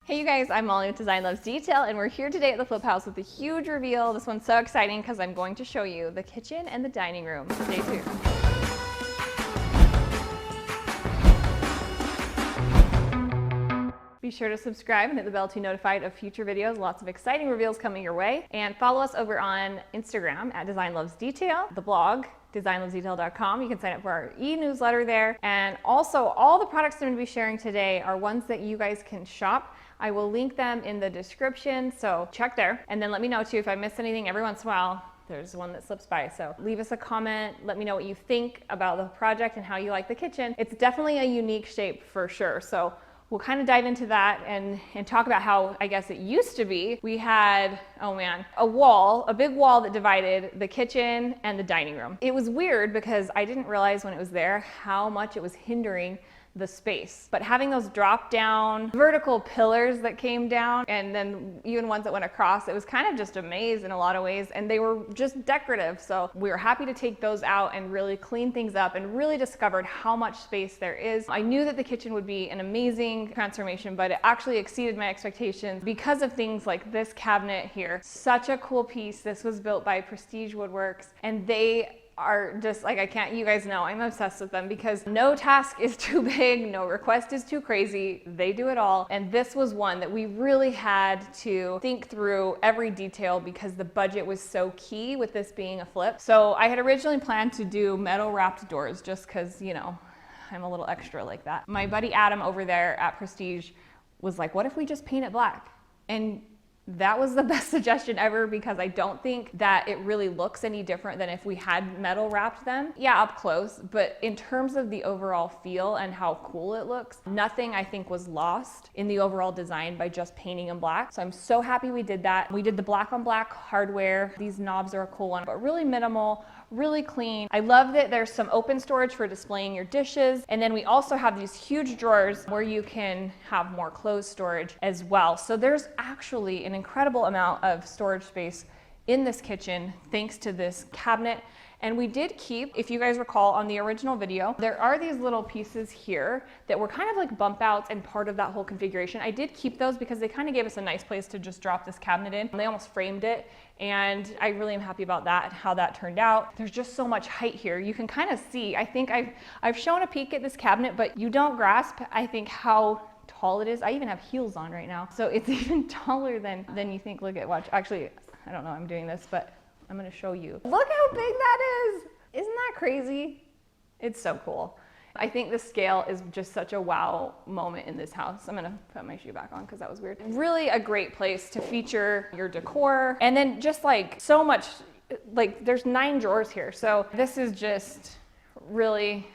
Hey you guys, I'm Mollie with Design Loves Detail, and we're here today at the Flip House with a huge reveal. This one's so exciting because I'm going to show you the kitchen and the dining room. Stay tuned. Be sure to subscribe and hit the bell to be notified of future videos. Lots of exciting reveals coming your way. And follow us over on Instagram at Design Loves Detail, the blog, designlovesdetail.com. You can sign up for our e-newsletter there. And also, all the products I'm going to be sharing today are ones that you guys can shop. I will link them in the description, so check there. And then let me know too if I miss anything. Every once in a while, there's one that slips by. So leave us a comment. Let me know what you think about the project and how you like the kitchen. It's definitely a unique shape for sure. So we'll kind of dive into that and talk about how, I guess, it used to be. We had, oh man, a big wall that divided the kitchen and the dining room. It was weird because I didn't realize when it was there how much it was hindering the space. But having those drop down vertical pillars that came down, and then even ones that went across, it was kind of just a maze in a lot of ways, and they were just decorative. So we were happy to take those out and really clean things up and really discovered how much space there is. I knew that the kitchen would be an amazing transformation, but it actually exceeded my expectations because of things like this cabinet here. Such a cool piece. This was built by Prestige Woodworks, and they are just like, you guys know I'm obsessed with them because no task is too big, no request is too crazy. They do it all. And this was one that we really had to think through every detail because the budget was so key with this being a flip. So I had originally planned to do metal wrapped doors just because, you know, I'm a little extra like that. My buddy Adam over there at Prestige was like, what if we just paint it black? And that was the best suggestion ever because I don't think that it really looks any different than if we had metal wrapped them. Yeah, up close, but in terms of the overall feel and how cool it looks, nothing I think was lost in the overall design by just painting them black. So I'm so happy we did that. We did the black on black hardware. These knobs are a cool one, but really minimal, really clean. I love that there's some open storage for displaying your dishes. And then we also have these huge drawers where you can have more closed storage as well. So there's actually an incredible amount of storage space in this kitchen thanks to this cabinet. And we did keep, if you guys recall on the original video, there are these little pieces here that were kind of like bump outs and part of that whole configuration. I did keep those because they kind of gave us a nice place to just drop this cabinet in. They almost framed it. And I really am happy about that, how that turned out. There's just so much height here. You can kind of see, I think I've shown a peek at this cabinet, but you don't grasp, I think, how tall it is. I even have heels on right now. So it's even taller than you think. Look at, watch. Actually, I don't know I'm doing this, but I'm gonna show you. Look how big that is. Isn't that crazy? It's so cool. I think the scale is just such a wow moment in this house. I'm gonna put my shoe back on because that was weird. Really a great place to feature your decor. And then just like so much, like there's 9 drawers here. So this is just really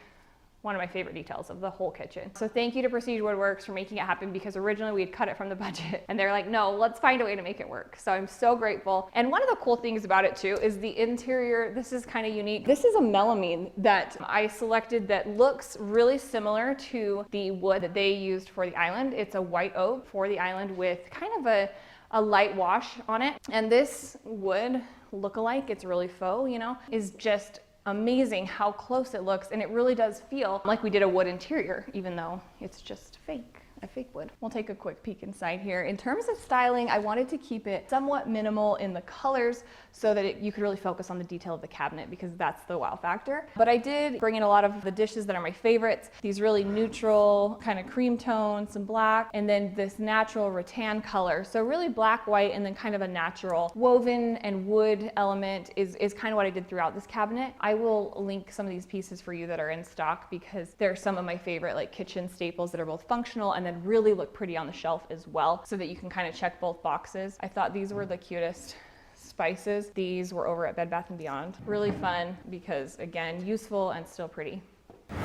one of my favorite details of the whole kitchen. So thank you to Prestige Woodworks for making it happen because originally we had cut it from the budget and they're like, no, let's find a way to make it work. So I'm so grateful. And one of the cool things about it too is the interior. This is kind of unique. This is a melamine that I selected that looks really similar to the wood that they used for the island. It's a white oak for the island with kind of a light wash on it. And this wood look-alike, it's really faux, you know, is just amazing how close it looks, and it really does feel like we did a wood interior, even though it's just fake. A fake wood. We'll take a quick peek inside here. In terms of styling, I wanted to keep it somewhat minimal in the colors so that you could really focus on the detail of the cabinet because that's the wow factor. But I did bring in a lot of the dishes that are my favorites. These really neutral kind of cream tones, some black, and then this natural rattan color. So really black, white, and then kind of a natural woven and wood element is kind of what I did throughout this cabinet. I will link some of these pieces for you that are in stock because they're some of my favorite like kitchen staples that are both functional and then really look pretty on the shelf as well so that you can kind of check both boxes. I thought these were the cutest spices. These were over at Bed Bath & Beyond. Really fun because again, useful and still pretty.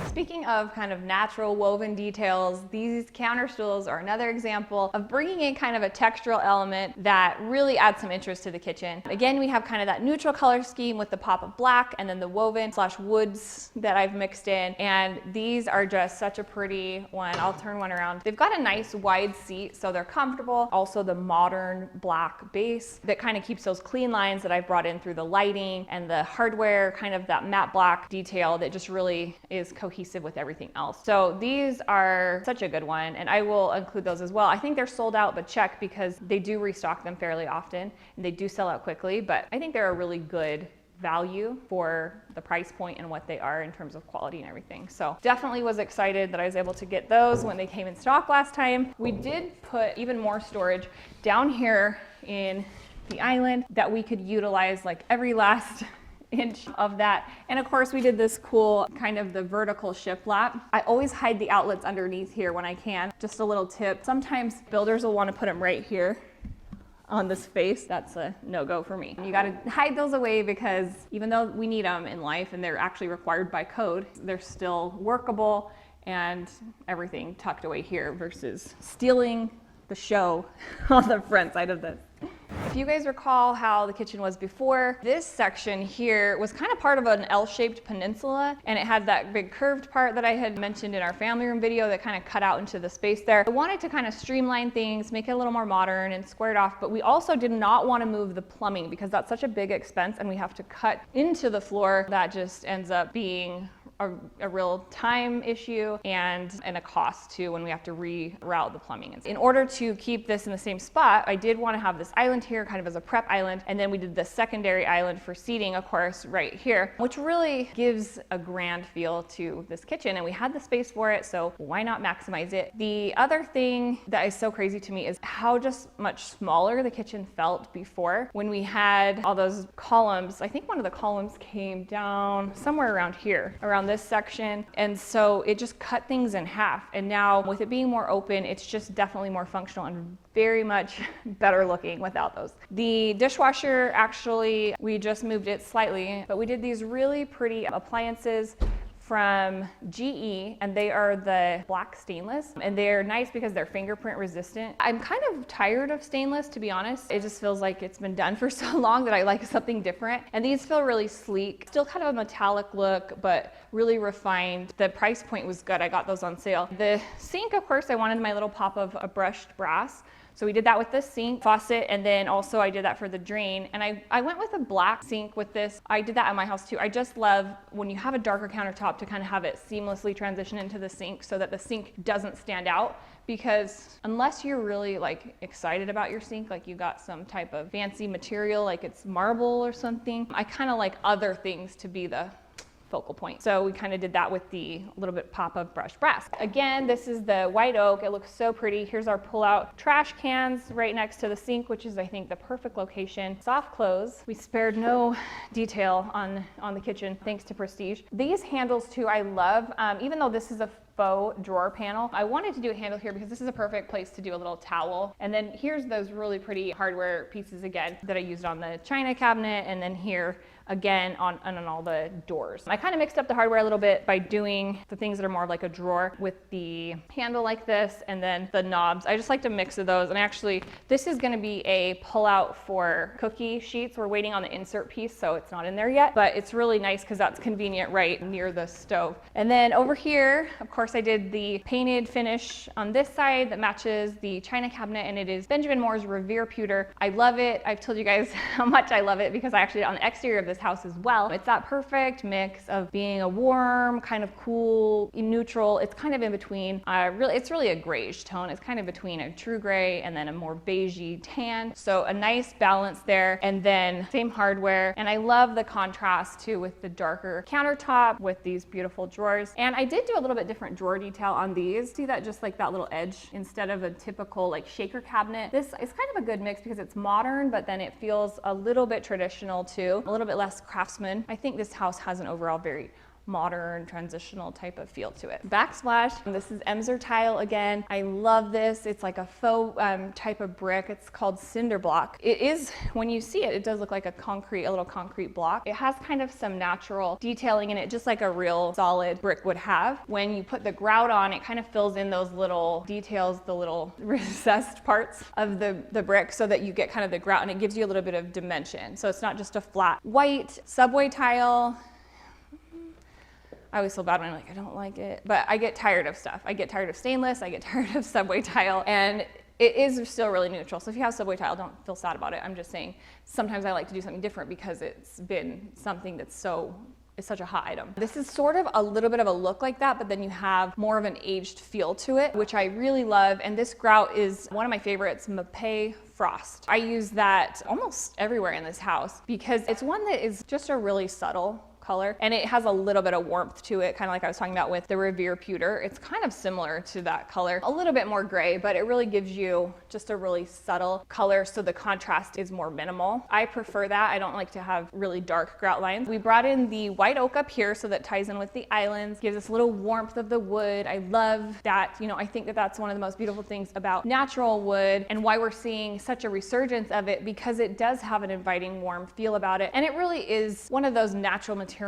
Speaking of kind of natural woven details, these counter stools are another example of bringing in kind of a textural element that really adds some interest to the kitchen. Again, we have kind of that neutral color scheme with the pop of black and then the woven / woods that I've mixed in. And these are just such a pretty one. I'll turn one around. They've got a nice wide seat, so they're comfortable. Also the modern black base that kind of keeps those clean lines that I've brought in through the lighting and the hardware, kind of that matte black detail that just really is cohesive cohesive with everything else. So these are such a good one, and I will include those as well. I think they're sold out, but check, because they do restock them fairly often and they do sell out quickly, but I think they're a really good value for the price point and what they are in terms of quality and everything. So definitely was excited that I was able to get those when they came in stock last time. We did put even more storage down here in the island that we could utilize like every last inch of that. And of course we did this cool kind of the vertical shiplap. I always hide the outlets underneath here when I can. Just a little tip. Sometimes builders will want to put them right here on the space. That's a no-go for me. You got to hide those away, because even though we need them in life and they're actually required by code, they're still workable and everything tucked away here versus stealing the show on the front side of this. If you guys recall how the kitchen was before, this section here was kind of part of an L-shaped peninsula, and it had that big curved part that I had mentioned in our family room video that kind of cut out into the space there. I wanted to kind of streamline things, make it a little more modern and square it off, but we also did not want to move the plumbing because that's such a big expense and we have to cut into the floor. That just ends up being a real time issue and a cost too when we have to reroute the plumbing. In order to keep this in the same spot, I did want to have this island here kind of as a prep island, and then we did the secondary island for seating, of course, right here, which really gives a grand feel to this kitchen, and we had the space for it, so why not maximize it? The other thing that is so crazy to me is how just much smaller the kitchen felt before. When we had all those columns, I think one of the columns came down somewhere around here, around this section, and so it just cut things in half. And now with it being more open, it's just definitely more functional and very much better looking without those. The dishwasher, actually, we just moved it slightly, but we did these really pretty appliances from GE, and they are the black stainless, and they're nice because they're fingerprint resistant. I'm kind of tired of stainless, to be honest. It just feels like it's been done for so long that I like something different. And these feel really sleek, still kind of a metallic look, but really refined. The price point was good. I got those on sale. The sink, of course, I wanted my little pop of a brushed brass. So we did that with the sink, faucet, and then also I did that for the drain. And I went with a black sink with this. I did that at my house too. I just love when you have a darker countertop to kind of have it seamlessly transition into the sink so that the sink doesn't stand out. Because unless you're really like excited about your sink, like you got some type of fancy material, like it's marble or something, I kind of like other things to be the focal point. So we kind of did that with the little bit pop of brushed brass. Again, this is the white oak. It looks so pretty. Here's our pull-out trash cans right next to the sink, which is, I think, the perfect location. Soft close. We spared no detail on the kitchen, thanks to Prestige. These handles too, I love. Even though this is a faux drawer panel, I wanted to do a handle here because this is a perfect place to do a little towel. And then here's those really pretty hardware pieces again that I used on the china cabinet, and then here again on all the doors. I kind of mixed up the hardware a little bit by doing the things that are more like a drawer with the handle like this, and then the knobs. I just like to mix of those. And actually, this is going to be a pull-out for cookie sheets. We're waiting on the insert piece, so it's not in there yet, but it's really nice because that's convenient right near the stove. And then over here, of course, I did the painted finish on this side that matches the china cabinet, and it is Benjamin Moore's Revere pewter. I love it. I've told you guys how much I love it because I actually did it on the exterior of this house as well. It's that perfect mix of being a warm, kind of cool, neutral. It's kind of in between. It's really a grayish tone. It's kind of between a true gray and then a more beigey tan. So a nice balance there. And then same hardware. And I love the contrast too with the darker countertop with these beautiful drawers. And I did do a little bit different drawer detail on these. See that, just like that little edge instead of a typical like shaker cabinet. This is kind of a good mix because it's modern, but then it feels a little bit traditional too, a little bit less craftsman. I think this house has an overall very modern, transitional type of feel to it. Backsplash, this is Emser tile again. I love this. It's like a faux type of brick. It's called cinder block. It is, when you see it, it does look like a little concrete block. It has kind of some natural detailing in it, just like a real solid brick would have. When you put the grout on, it kind of fills in those little details, the little recessed parts of the brick so that you get kind of the grout, and it gives you a little bit of dimension. So it's not just a flat white subway tile. I always feel bad when I'm like, I don't like it, but I get tired of stuff. I get tired of stainless, I get tired of subway tile, and it is still really neutral. So if you have subway tile, don't feel sad about it. I'm just saying sometimes I like to do something different because it's been something that's so is such a hot item. This is sort of a little bit of a look like that, but then you have more of an aged feel to it, which I really love. And this grout is one of my favorites, Makeover Frost. I use that almost everywhere in this house because it's one that is just a really subtle color, and it has a little bit of warmth to it, kind of like I was talking about with the Revere Pewter. It's kind of similar to that color, a little bit more gray, but it really gives you just a really subtle color, so the contrast is more minimal. I prefer that. I don't like to have really dark grout lines. We brought in the white oak up here, so that ties in with the islands, gives us a little warmth of the wood. I love that. You know, I think that that's one of the most beautiful things about natural wood and why we're seeing such a resurgence of it, because it does have an inviting, warm feel about it, and it really is one of those natural materials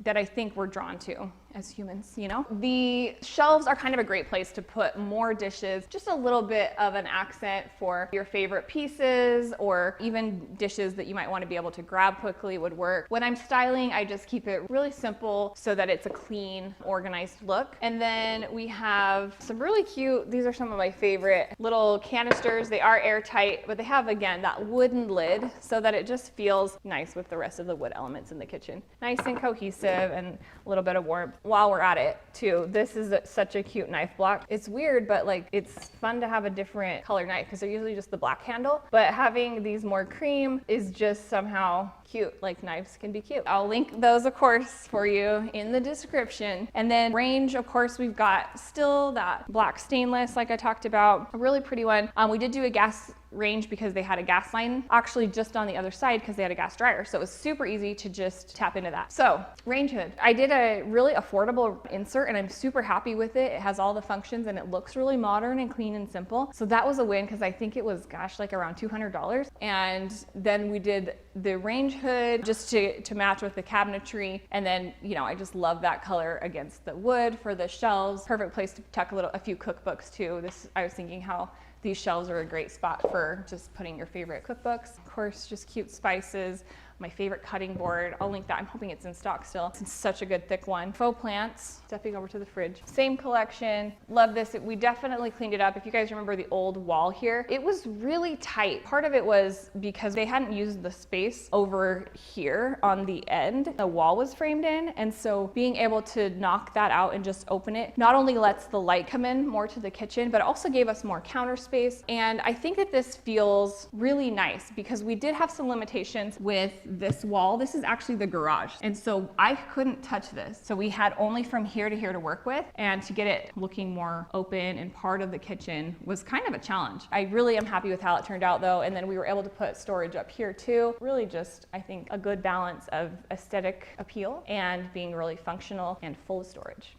that I think we're drawn to as humans, you know? The shelves are kind of a great place to put more dishes, just a little bit of an accent for your favorite pieces, or even dishes that you might want to be able to grab quickly would work. When I'm styling, I just keep it really simple so that it's a clean, organized look. And then we have some really cute, these are some of my favorite little canisters. They are airtight, but they have, again, that wooden lid so that it just feels nice with the rest of the wood elements in the kitchen. Nice and cohesive and a little bit of warmth. While we're at it too, this is such a cute knife block. It's weird, but like it's fun to have a different color knife because they're usually just the black handle, but having these more cream is just somehow cute. Like knives can be cute. I'll link those, of course, for you in the description. And then range, of course, we've got still that black stainless like I talked about, a really pretty one. We did do a gas range because they had a gas line actually just on the other side because they had a gas dryer, so it was super easy to just tap into that. So range hood, I did a really affordable insert and I'm super happy with it. It has all the functions and it looks really modern and clean and simple, so that was a win because I think it was, gosh, like around $200. And then we did the range hood just to match with the cabinetry, and then, you know, I just love that color against the wood for the shelves. Perfect place to tuck a few cookbooks too. This, I was thinking how these shelves are a great spot for just putting your favorite cookbooks. Of course, just cute spices. My favorite cutting board, I'll link that. I'm hoping it's in stock still. It's such a good thick one. Faux plants, stepping over to the fridge. Same collection, love this. We definitely cleaned it up. If you guys remember the old wall here, it was really tight. Part of it was because they hadn't used the space over here on the end. The wall was framed in, and so being able to knock that out and just open it not only lets the light come in more to the kitchen, but also gave us more counter space. And I think that this feels really nice because we did have some limitations with this wall. This is actually the garage, and so I couldn't touch this, so we had only from here to here to work with, and to get it looking more open and part of the kitchen was kind of a challenge. I really am happy with how it turned out though, and then we were able to put storage up here too. Really just, I think, a good balance of aesthetic appeal and being really functional and full of storage.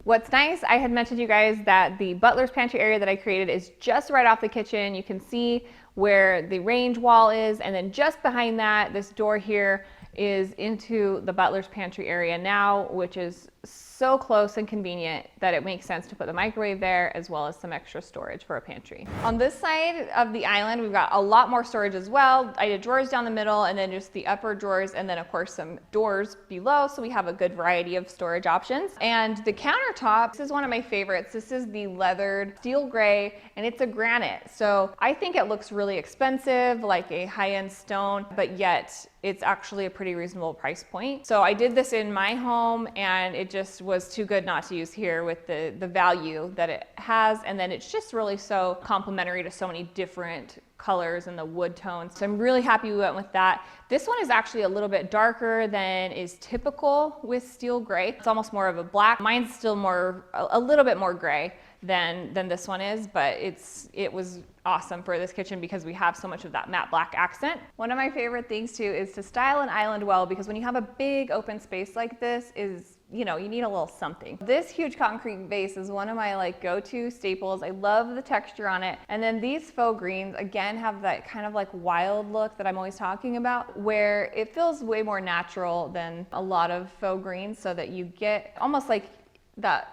What's nice, I had mentioned to you guys that the butler's pantry area that I created is just right off the kitchen. You can see where the range wall is, and then just behind that, this door here is into the butler's pantry area now, which is so close and convenient that it makes sense to put the microwave there as well as some extra storage for a pantry. On this side of the island, we've got a lot more storage as well. I did drawers down the middle and then just the upper drawers, and then of course some doors below, so we have a good variety of storage options. And the countertop, this is one of my favorites. This is the leathered steel gray, and it's a granite. So I think it looks really expensive, like a high-end stone, but yet it's actually a pretty reasonable price point. So I did this in my home, and it just was too good not to use here with the value that it has. And then it's just really so complementary to so many different colors and the wood tones. So I'm really happy we went with that. This one is actually a little bit darker than is typical with steel gray. It's almost more of a black. Mine's still more, a little bit more gray than this one is, but it was awesome for this kitchen because we have so much of that matte black accent. One of my favorite things too is to style an island well, because when you have a big open space like this, you need a little something. This huge concrete vase is one of my like go-to staples. I love the texture on it. And then these faux greens again have that kind of like wild look that I'm always talking about, where it feels way more natural than a lot of faux greens, so that you get almost like that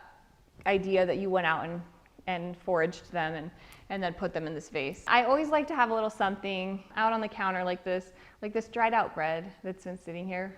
idea that you went out and foraged them and then put them in this vase. I always like to have a little something out on the counter like this dried out bread that's been sitting here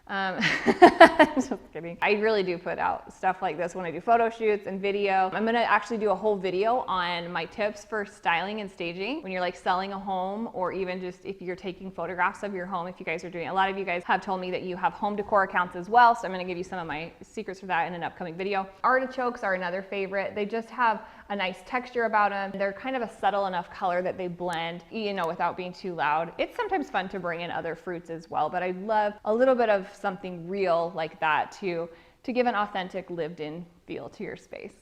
Just kidding. I really do put out stuff like this when I do photo shoots and video. I'm gonna actually do a whole video on my tips for styling and staging when you're like selling a home, or even just if you're taking photographs of your home. If you guys are doing, a lot of you guys have told me that you have home decor accounts as well, so I'm gonna give you some of my secrets for that in an upcoming video. Artichokes are another favorite. They just have a nice texture about them. They're kind of a subtle enough color that they blend, you know, without being too loud. It's sometimes fun to bring in other fruits as well, but I love a little bit of something real like that to give an authentic lived-in feel to your space.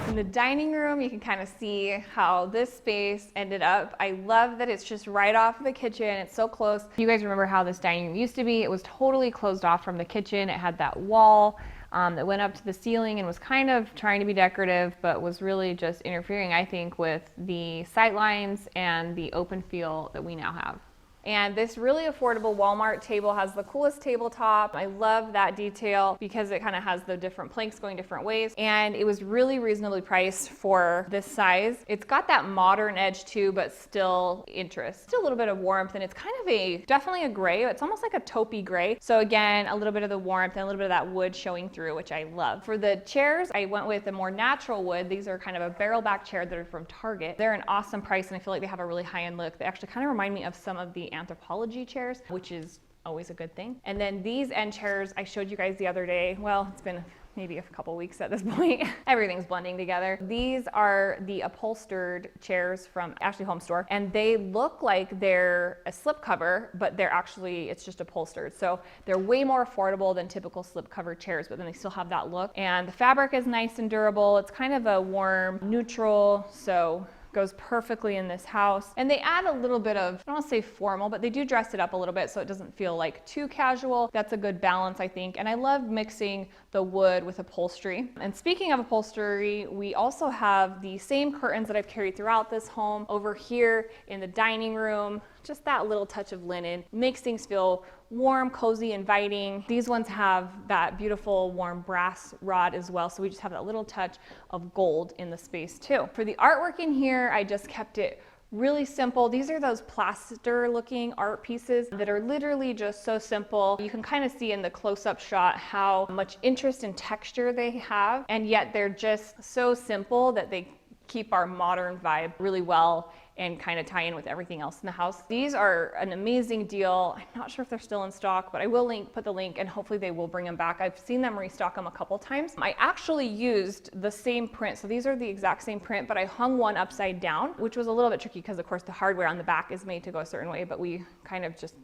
In the dining room, you can kind of see how this space ended up. I love that it's just right off the kitchen. It's so close. You guys remember how this dining room used to be? It was totally closed off from the kitchen. It had that wall that went up to the ceiling and was kind of trying to be decorative, but was really just interfering, I think, with the sight lines and the open feel that we now have. And this really affordable Walmart table has the coolest tabletop. I love that detail because it kind of has the different planks going different ways. And it was really reasonably priced for this size. It's got that modern edge too, but still interest. Still a little bit of warmth, and it's kind of definitely a gray. It's almost like a taupey gray. So again, a little bit of the warmth and a little bit of that wood showing through, which I love. For the chairs, I went with a more natural wood. These are kind of a barrel back chair that are from Target. They're an awesome price, and I feel like they have a really high-end look. They actually kind of remind me of some of the Anthropology chairs, which is always a good thing. And then these end chairs I showed you guys the other day. Well, it's been maybe a couple weeks at this point. Everything's blending together. These are the upholstered chairs from Ashley Home Store, and they look like they're a slipcover, but it's just upholstered. So they're way more affordable than typical slipcover chairs, but then they still have that look. And the fabric is nice and durable. It's kind of a warm neutral, so goes perfectly in this house. And they add a little bit of, I don't want to say formal, but they do dress it up a little bit so it doesn't feel like too casual. That's a good balance, I think. And I love mixing the wood with upholstery. And speaking of upholstery, we also have the same curtains that I've carried throughout this home over here in the dining room. Just that little touch of linen makes things feel warm, cozy, inviting. These ones have that beautiful warm brass rod as well, so we just have that little touch of gold in the space too. For the artwork in here, I just kept it really simple. These are those plaster looking art pieces that are literally just so simple. You can kind of see in the close-up shot how much interest and texture they have, and yet they're just so simple that they keep our modern vibe really well and kind of tie in with everything else in the house. These are an amazing deal. I'm not sure if they're still in stock, but I will put the link, and hopefully they will bring them back. I've seen them restock them a couple times. I actually used the same print. So these are the exact same print, but I hung one upside down, which was a little bit tricky because of course the hardware on the back is made to go a certain way, but we kind of just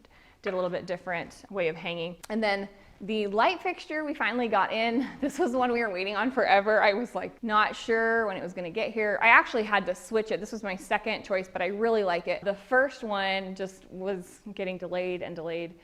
did a little bit different way of hanging. And then the light fixture we finally got in. This was the one we were waiting on forever. I was like not sure when it was gonna get here. I actually had to switch it. This was my second choice, but I really like it. The first one just was getting delayed and delayed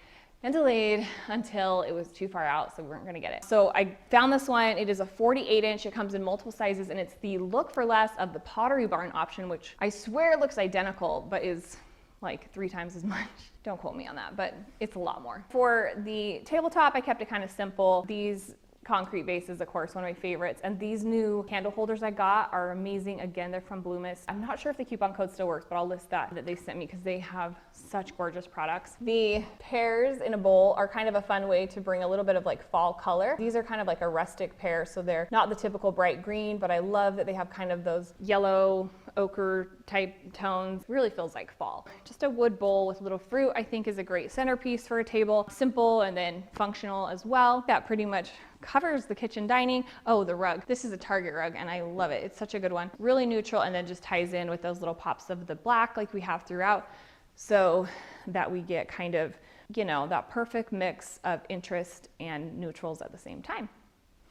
and delayed until it was too far out, so we weren't gonna get it. So I found this one. It is a 48-inch. It comes in multiple sizes, and it's the look for less of the Pottery Barn option, which I swear looks identical, but is like 3 times as much. Don't quote me on that, but it's a lot more. For the tabletop, I kept it kind of simple. These concrete bases, of course, one of my favorites. And these new candle holders I got are amazing. Again, they're from Bloomis. I'm not sure if the coupon code still works, but I'll list that they sent me because they have such gorgeous products. The pears in a bowl are kind of a fun way to bring a little bit of like fall color. These are kind of like a rustic pear, so they're not the typical bright green, but I love that they have kind of those yellow ochre type tones. Really feels like fall. Just a wood bowl with little fruit, I think, is a great centerpiece for a table. Simple and then functional as well. That pretty much covers the kitchen dining. Oh, the rug. This is a Target rug and I love it. It's such a good one. Really neutral, and then just ties in with those little pops of the black like we have throughout, so that we get kind of, you know, that perfect mix of interest and neutrals at the same time.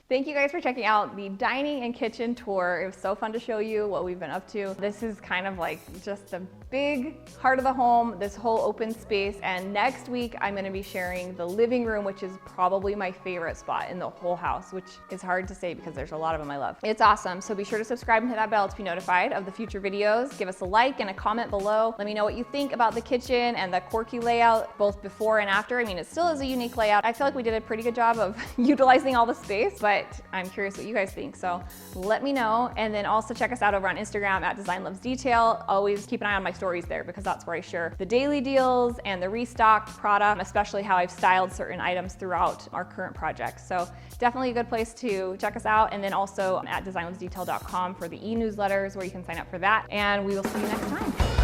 Thank you guys for checking out the dining and kitchen tour. It was so fun to show you what we've been up to. This is kind of like just a big heart of the home, this whole open space. And next week, I'm gonna be sharing the living room, which is probably my favorite spot in the whole house, which is hard to say because there's a lot of them I love. It's awesome. So be sure to subscribe and hit that bell to be notified of the future videos. Give us a like and a comment below. Let me know what you think about the kitchen and the quirky layout, both before and after. I mean, it still is a unique layout. I feel like we did a pretty good job of utilizing all the space, but but I'm curious what you guys think. So let me know. And then also check us out over on Instagram at Design Loves Detail. Always keep an eye on my stories there because that's where I share the daily deals and the restocked product, especially how I've styled certain items throughout our current projects. So definitely a good place to check us out. And then also at designlovesdetail.com for the e-newsletters where you can sign up for that. And we will see you next time.